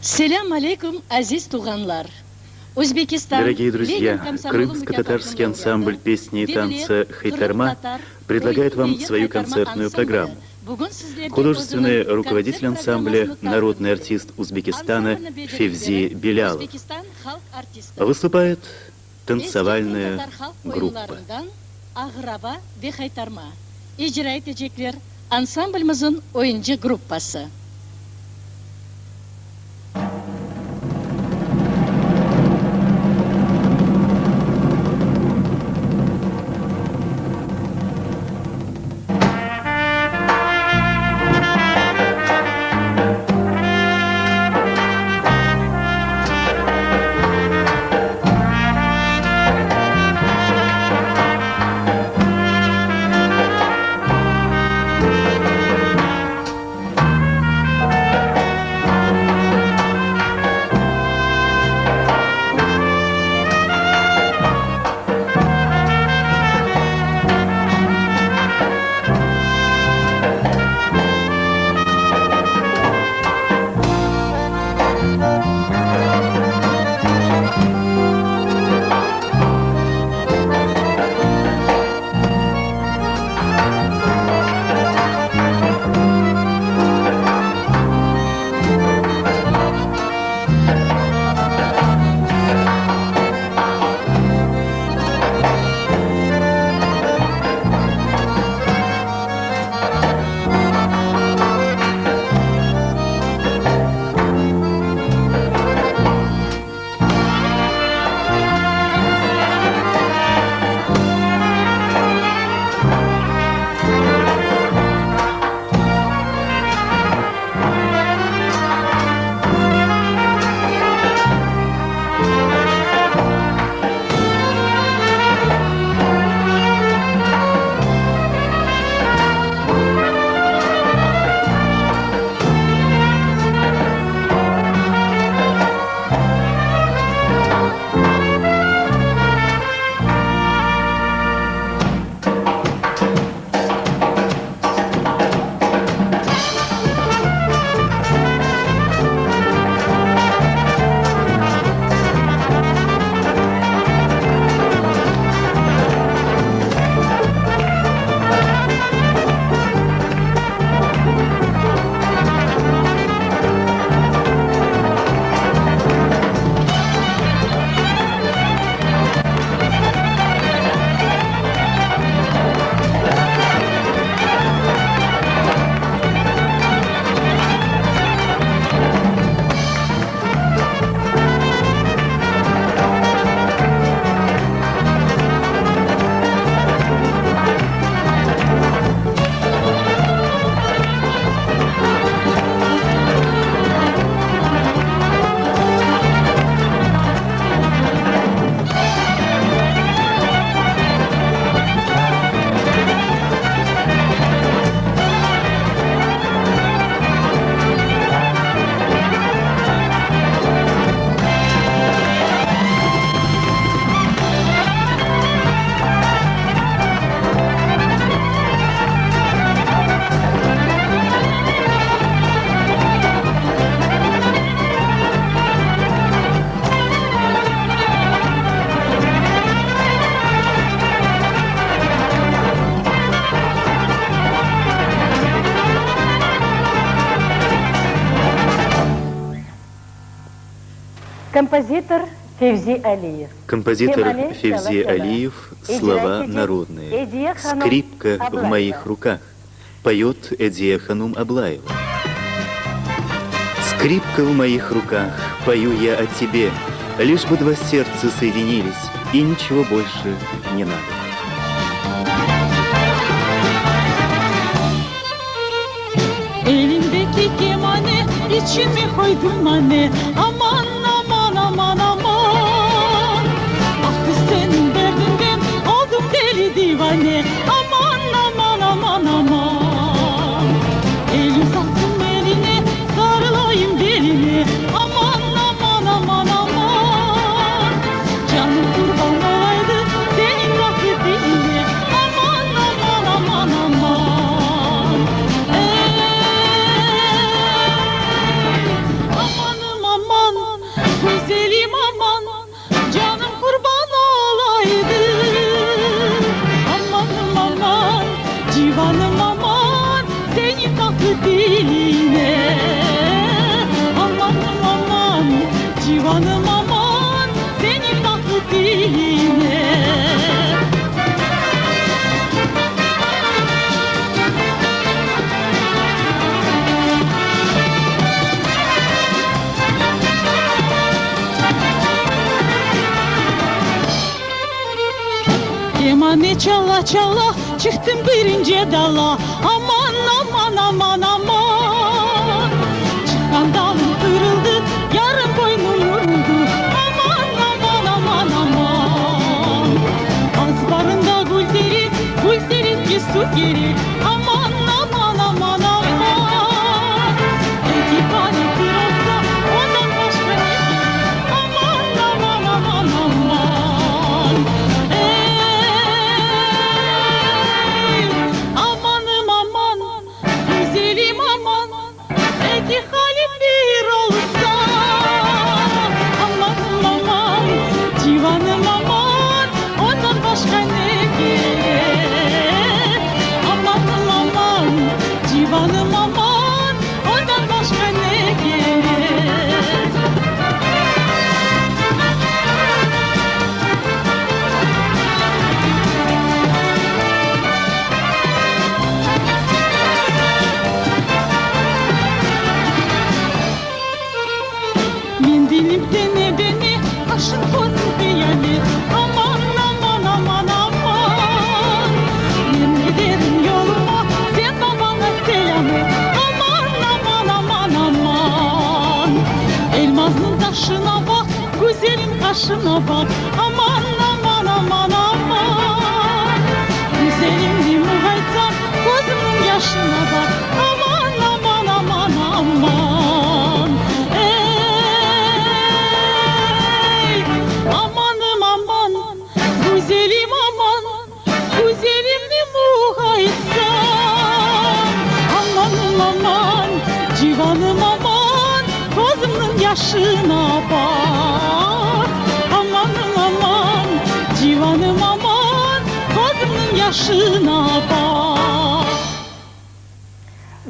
Селям алейкум, азиз туганлар. Дорогие друзья, крымско-татарский ансамбль песни и танца «Хайтарма» предлагает вам свою концертную программу. Художественный руководитель ансамбля, народный артист Узбекистана Февзи Белялов. Выступает танцевальная группа. Ансамбліміздің ойыншы группасы. Композитор Февзи Алиев. Композитор Февзи Алиев, слова народные. Скрипка в моих руках. Поет Эдия Ханум Аблаева. Скрипка в моих руках, пою я о тебе, лишь бы два сердца соединились, и ничего больше не надо. Elimdeki kemane içime koydum anne. Aman aman aman aman. Ah kız senin derdinden oldum deli divane. Aman aman aman aman. El uzattım eline sarılayım beline. Aman aman aman aman. Canım kurban olaydı senin rahmetine. Aman aman aman aman. Amanım Divane çala çala çıktım birinci dala. Aman aman aman aman. Çıkan dalım kırıldı, yarım boynum vuruldu. Aman aman aman aman. Az barında gül derin, gül derin ki su gelir. Aman aman aman aman. Divane kırılsa ondan başka ne gelir? Aman aman aman aman. Amanım aman, güzelim aman, edi halim bir olsa. Amanım aman, civanım aman, ondan başka ne gerek? Amanım aman, civanım aman, ondan başka ne gerek? Mendilim dene beni, aşın kozun piyali. Aman aman aman aman. Ben giderim yoluma, sen babana selam et. Aman aman aman aman. Elmasın taşına bak, güzelin kaşına bak. Aman aman aman aman. Güzelimdi muhaytan, gözümün yaşına bak. Aman aman aman aman. Amanım aman, güzelim aman, güzelim mi muhaysa? Amanım aman, civanım aman, gözümün yaşına bak. Amanım aman, civanım aman, gözümün yaşına bak.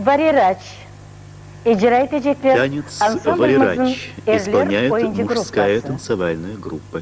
Variraç. İcra edecekler Танец ansamblimizin «Валерач» erler исполняет oyuncu мужская gruppası. танцевальная группа.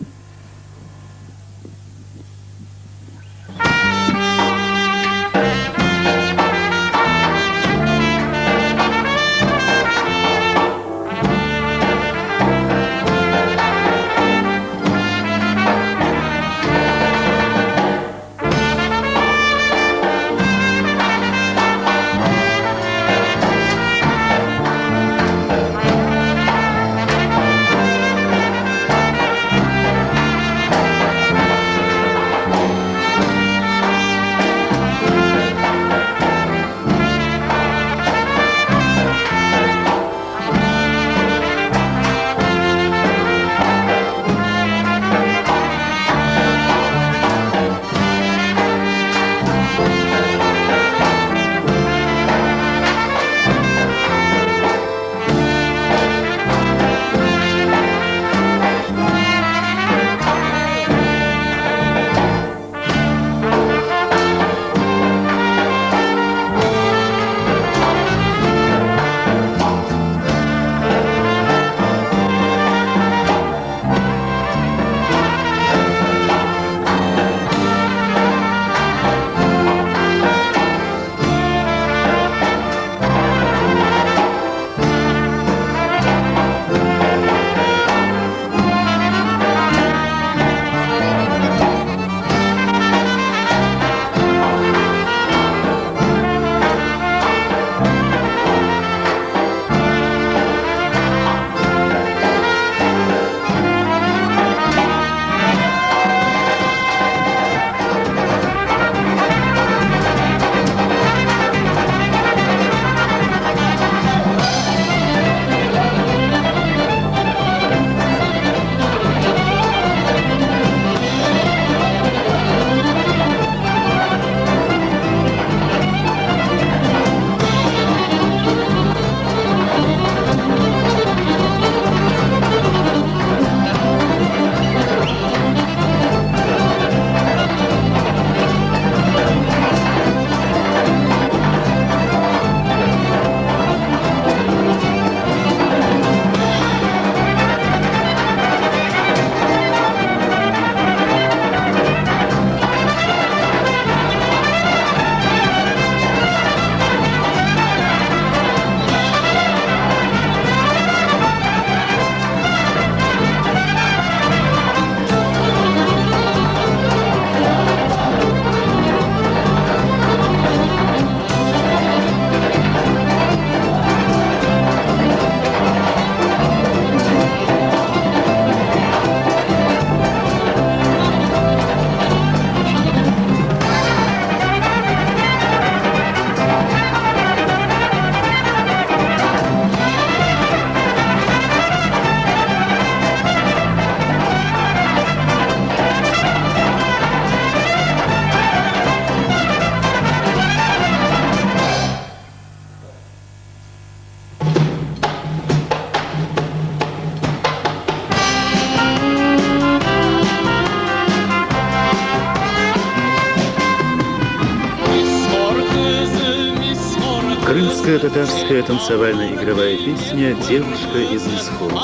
Крымская татарская танцевально-игровая песня «Девушка из Мисхора».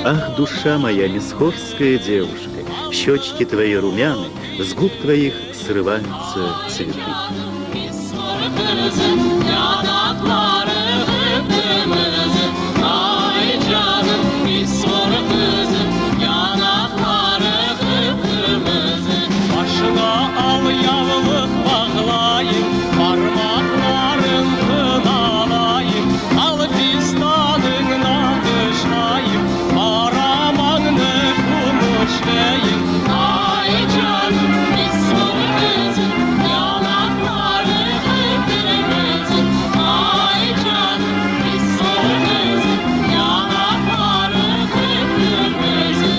Ах, душа моя, мисхорская девушка, щечки твои румяны, с губ твоих срываются цветы. Başına al yavlık bağlayayım, parmakların kınalayım, al fistanına dışlayayım, paramanını konuşlayayım. Ay canım, misur kızım, yanakları kıpkırmızı. Ay canım, misur kızım, yanakları kıpkırmızı.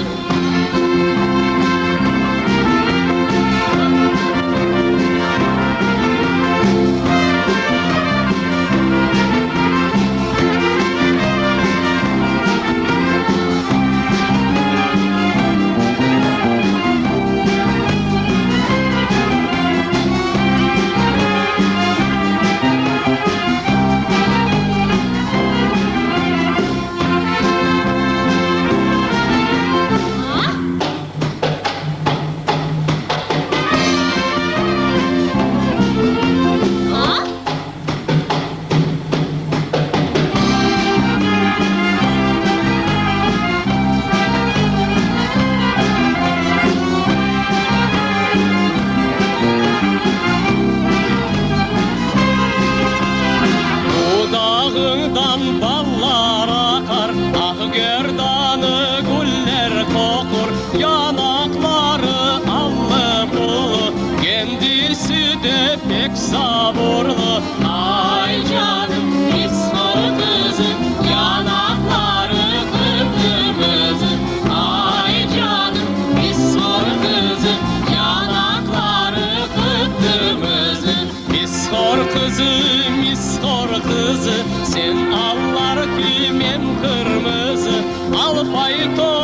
Dudağından ballar akar, ah gerdanı güller kokur, yanakları allı pulu, kendisi de pek sabırlı. Ay canım, misur kızım, yanakları kıpkırmızı. Ay canım, misur kızım, yanakları kıpkırmızı. Misor kızı, misor kızı, sen allar ki men kırmızı. Al fayton